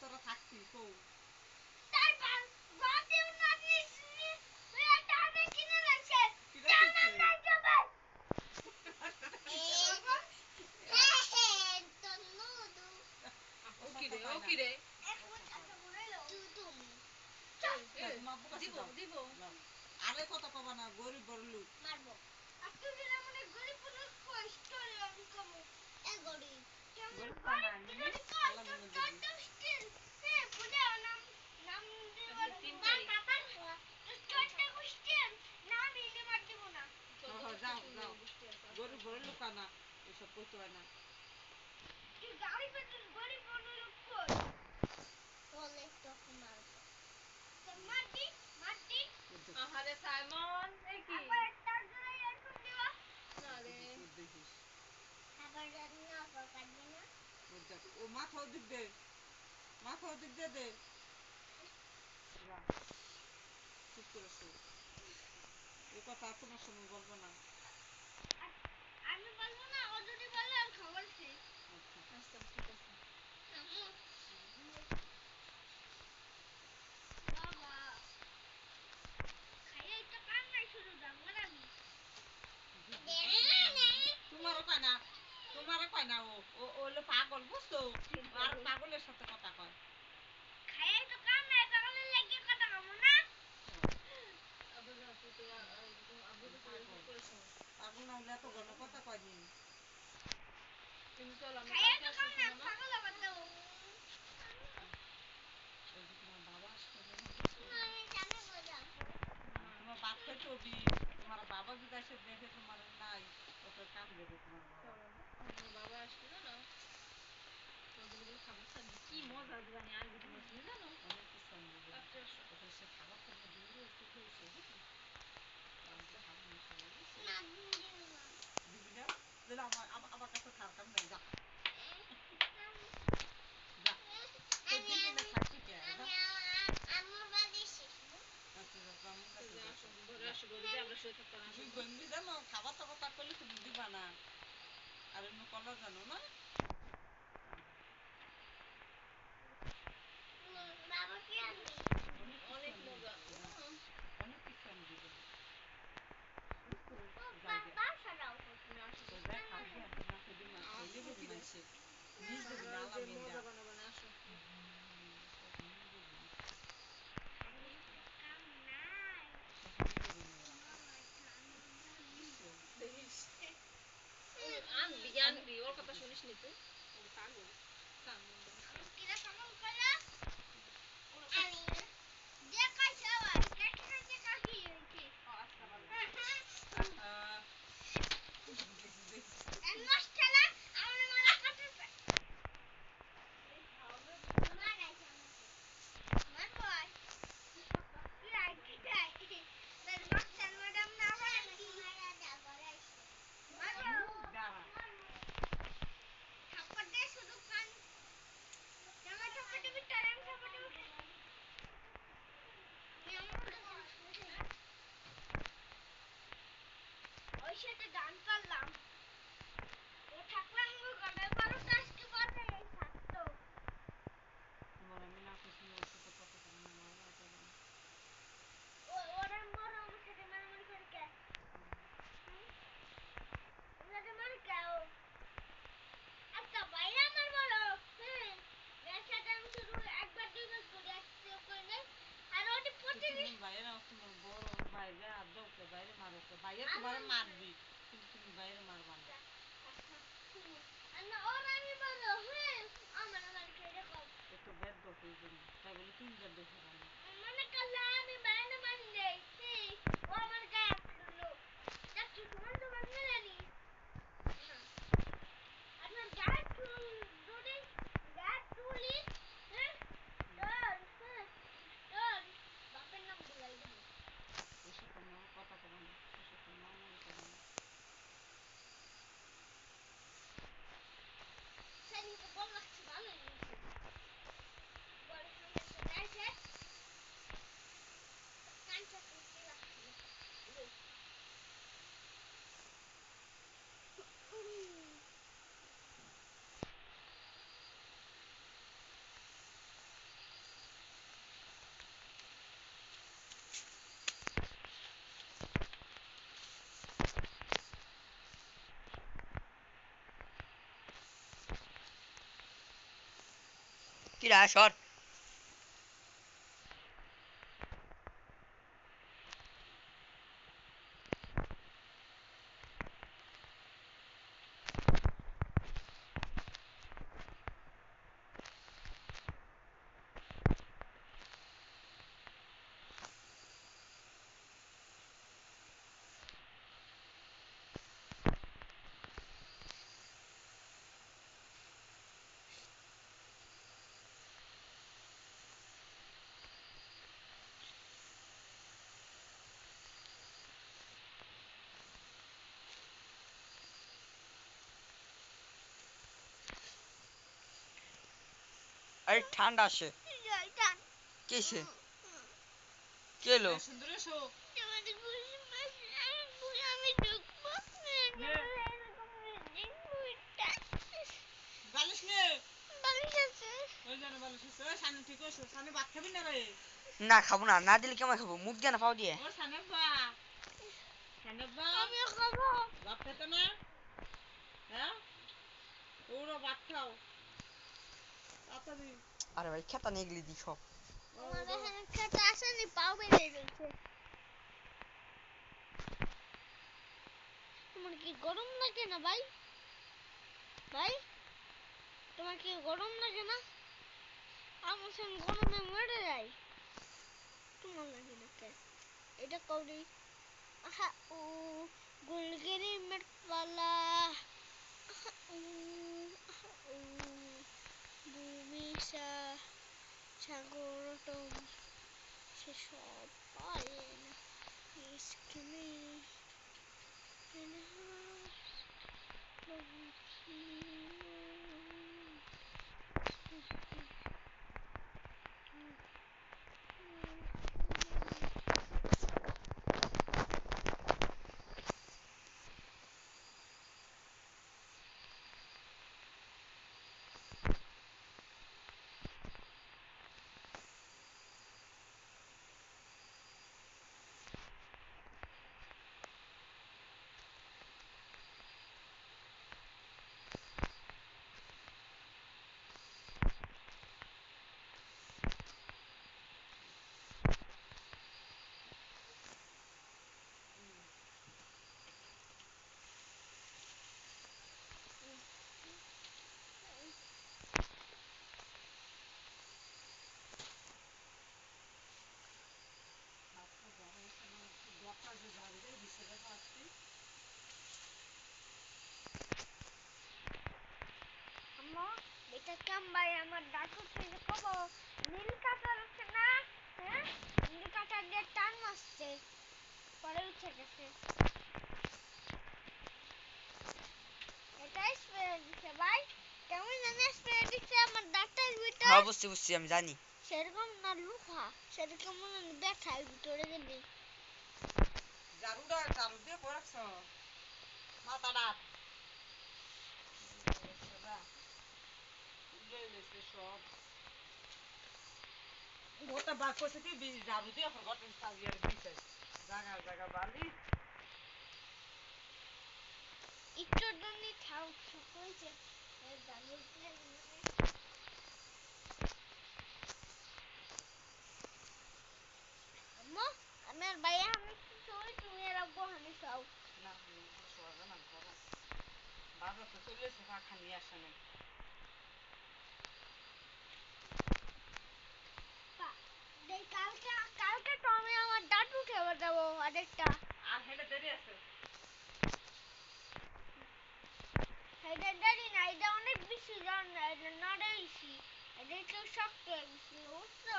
তোরা থাকছি কো তাই বাতিও না দিসনি তুই একটা আমি কিনে রাখছে কিরা কিনছে নাই যাবে তো নুদু ও কি রে এক মিনিট একটা বলে লো দুদু দিব আরে কত কবা না গরিব বড় লোক মারবো আর তুই যদি আমাদের গরিব লোক কষ্ট আমি কমু এ গরিব গরিব না আমি আল্লাহ মনে দিবি যাও যাও গরিব বড় লোক না এসব কইতে হয় না আহারে সাইমন এই কি না রে দেখিস আবার না কাটবে না ও মাথা ওদিক দে মাথা ওদিক দে দে চুপ করে শো এই কথা তোমার সময় বলবো না আমি বলবো না ও যদি বলে আর খবর সে আচ্ছা ঠিক আছে বাবা খাইয়ে একটা কাম নাই শুরু জানলা আমি তোমারও কয় না ও হলো পাগল বুঝছো আর পাগলের সাথে কথা কয় খাইয়ে তো কাম নাই পাগলের লাগি কথা কমু না আবু না তুই তো আবু তো করে শোন পাগল না হলে এত ঘন কথা কয় নি তুমি চল আমরা খাইয়ে কালকে তো কাম আসছি নাই না পাগল আবার দাও তোমার বাবা আসবে না আমি জানি বোঝা তোমার বাপ তো বি তোমার বাবা যদি এসে দেখে তোমার নাই ওকে কাম দেবে তোমার বাবা আমার বাবা আসবে না তোদের খাবার খাবি কি মজা জানি আর কিছু তুমি জানো অনেক কিছু আমি দেবো রাত্রে আসো ওখানে সে খাবার খেতে দূরে একটু খেয়েছে বুঝলি খাবার মিশে গেছে না দিও না দিবি না তাহলে আমার কাছে থাকার নাই যা আমি আমার বাড়ি শেষ আমরা শুয়ে থাকতাম তুমি গন্ডি জানো খাবার টাবার তা করলে তুমি দিবা না আর এমনি কলা জানো না বাবা কি আনবে অনেক মজা অনেক কিছু আমি দিব বাবা সারাও তুমি আসো দেখ খাবি না খেবি না খেলে বেশি মাইছে নিজ দেবি না আলা মিন্ডা মজা বানাবো না আসো কাম নাই দেখিস আনবি ওর কথা শুনিস নি তুই পাগল কিরা কেমন কইলা আমি দেখাইছ আবার কেটে কেটে কাকি হইছে এমস খেলা আমরা মারা কাটতে মারাইছে মার বয় কি রাই কি রাই তার বাচ্চার ম্যাডাম না হয় কি মারা দা গলাইছে মারো থাপ্পড় দে শুধু কান জামা থাপ্পড় দিবি টাইম থাপ্পড় দিবি কিরা সর আরে ঠান্ডা আসে জয়টান কিসে কি হলো সুন্দর এসো তোমাদের বুঝি মাস আমি ঢুকবো নে এরকম বুইটা বালিশ নে বালিশ আছে ওই জানো বালিশ আছে ওই সামনে ঠিক আছে সামনে ভাত খাবি না রে না খাবো না না দিলে কেমন খাবো মুখ দিয়ে না পাও দিয়ে ও সামনে বা সামনে বা আমিও খাবো ভাত খেতে না হ্যাঁ ওরা ভাত খাও তাড়াতাড়ি আরে ভাই খেতা নিয়ে গেলি দি সব আমার এখানে খেতে আসেনি পাও বেরিয়ে গেছে তোমার কি গরম লাগে না ভাই ভাই তোমার কি গরম লাগে না আমার সঙ্গে গরমে মরে যাই তোমার লাগে না কে এটা কৌড়ি আহা ও গুলগিরি মেটপালা আহা ও ভূমিসা সাগরটম সে সব পারে না স্কিনে আম্মা এটা কেম ভাই আমার ডাকু থেকে কব নীল কাটার আছে না হ্যাঁ নীল কাটার দিয়ে টান মারছে পরে উঠে গেছে এটা স্প্রে দিছে ভাই কেমন জানি স্প্রে দিছে আমার দাঁতের ভিতর হ্যাঁ বুঝছি বুঝছি আমি জানি সেরকম না লুহা সেরকম মনে ব্যথার ভিতরে গেলি ঝাড়ুটা ঝাড়ু দিয়ে পড়াচ্ছ মাথাটা সব গোটা বাক করছে কি ঝাড়ু দিয়ে গোটা সাজিয়ে দিছে জায়গা জায়গা বালি একটু দনি খাও হয়েছে জানো আম্মা আমার ভাইয়া আমি শুই তুমি এর আব্বু হানি খাও না সোজা না ঘরে বাজার তো চলে এসে পাখা নিয়ে আসে নাই কালকে কালকে তো আমি আমার দাদু খেয়ে যাবো আরেকটা আর হেলে দেরি আছে এটা দেরি না এটা অনেক বেশি রান্না এটা নড়ে বেশি এটা একটু শক্ত হয়ে গেছিল বুঝছো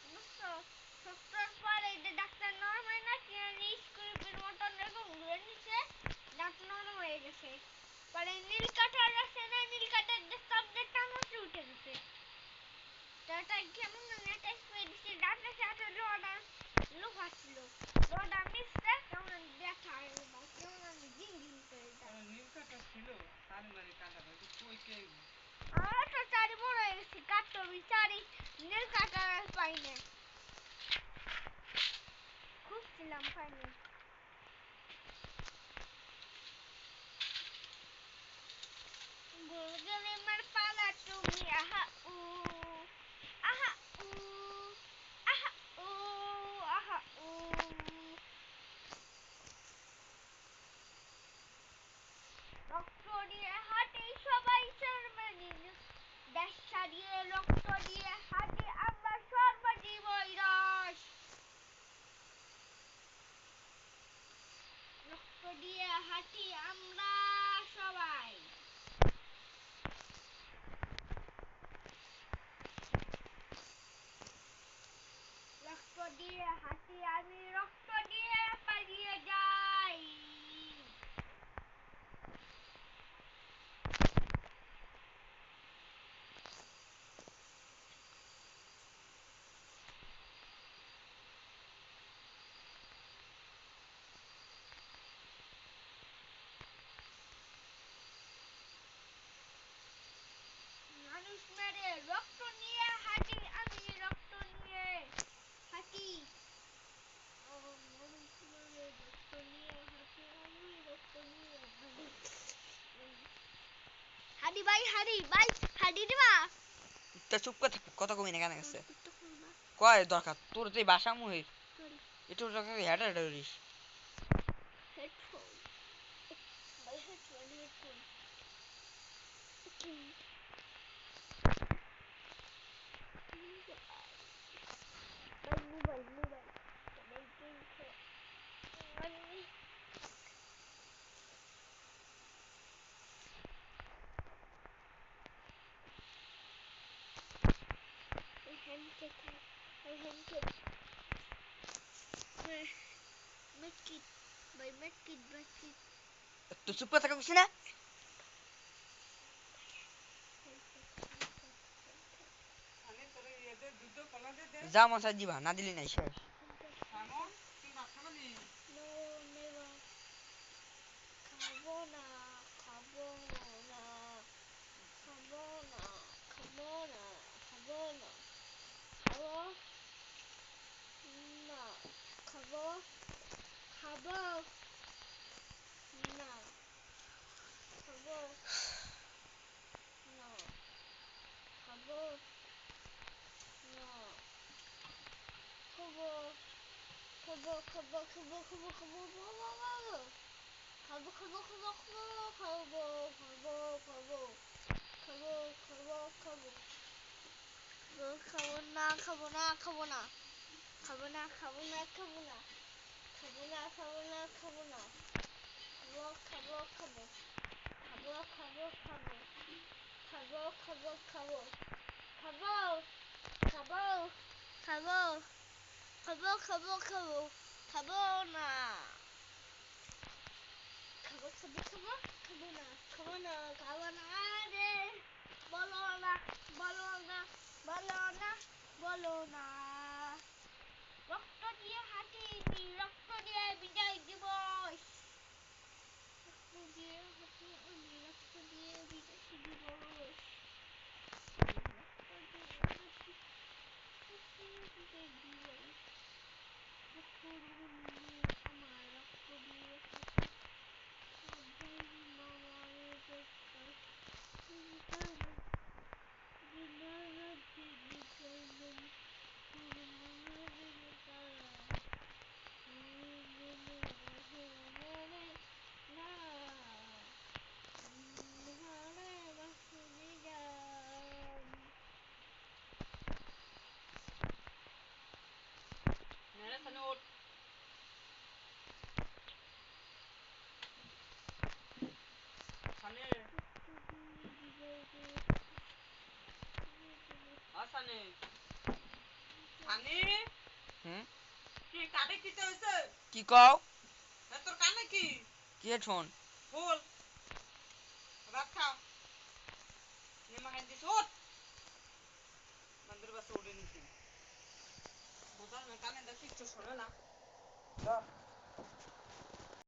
বুঝছো শক্তর পরে এটা ডাক্তার নরমাল না কি স্ক্রিপের মতন এরকম ঘুরে নিচ্ছে দাঁত নরম হয়ে গেছে পরে নীল কাঠার আছে না নীল কাঠার শব্দের টানতে উঠে গেছে তাটা কেমন একটা স্প্রে দিচ্ছে দাঁতের সাথে লোহা ছিল লোহাটা মিশতে কেমন ব্যথা কেমন জিং জিং করে নীল কাটা ছিল তারি মারি কাটা কই কে আমার তো চারি বড় হয়ে গেছি কাটতো বিচারি নীল কাটা পাই না খুঁজছিলাম পাইনি গুলগুলি মার পালা তুমি আহা উ হাডি ভাই হাডি দিবা তা চুপ করে থাক কথা কমি না কেন গেছে টিকটক করবা কয় দরকার তোর তো এই বাসা মুহির চল একটু দরকার হেঁটে হেঁটে করিস হেডফোন ভাই হেডফোন ভাই মোবাইল সবাই কিনছে মানে হ্যান্ডকেট medkit ভাই medkit তো চুপ করে থাকা বুঝছি না আমি তোর এদের দুধ কলা দে যা মশা দিবা না দিলি নাই শেষ সামন তুই ভাত খাবি নি No, never. Carbona, carbona, carbona, carbona, carbona, carbona, carbona, carbona, carbona, carbona, Kabo. Cabona. Carbonade. Bologna. রক্ত দিয়ে হাঁটিনি রক্ত দিয়ে বিদায় দিব রক্ত দিয়ে হাঁটিনি রক্ত দিয়ে বিদায় দিব মেরে সামনে ওঠ সামনে সামনে সামনে হুম কি কাটে কিতে হইছে কি কও তোর কানে কি কি হেডফোন ফুল ভাত খাও নিমা খাই দিস ওঠ মন্দির বাসে উঠে নিছি বোঝা না কানে দা কিচ্ছু শোনে না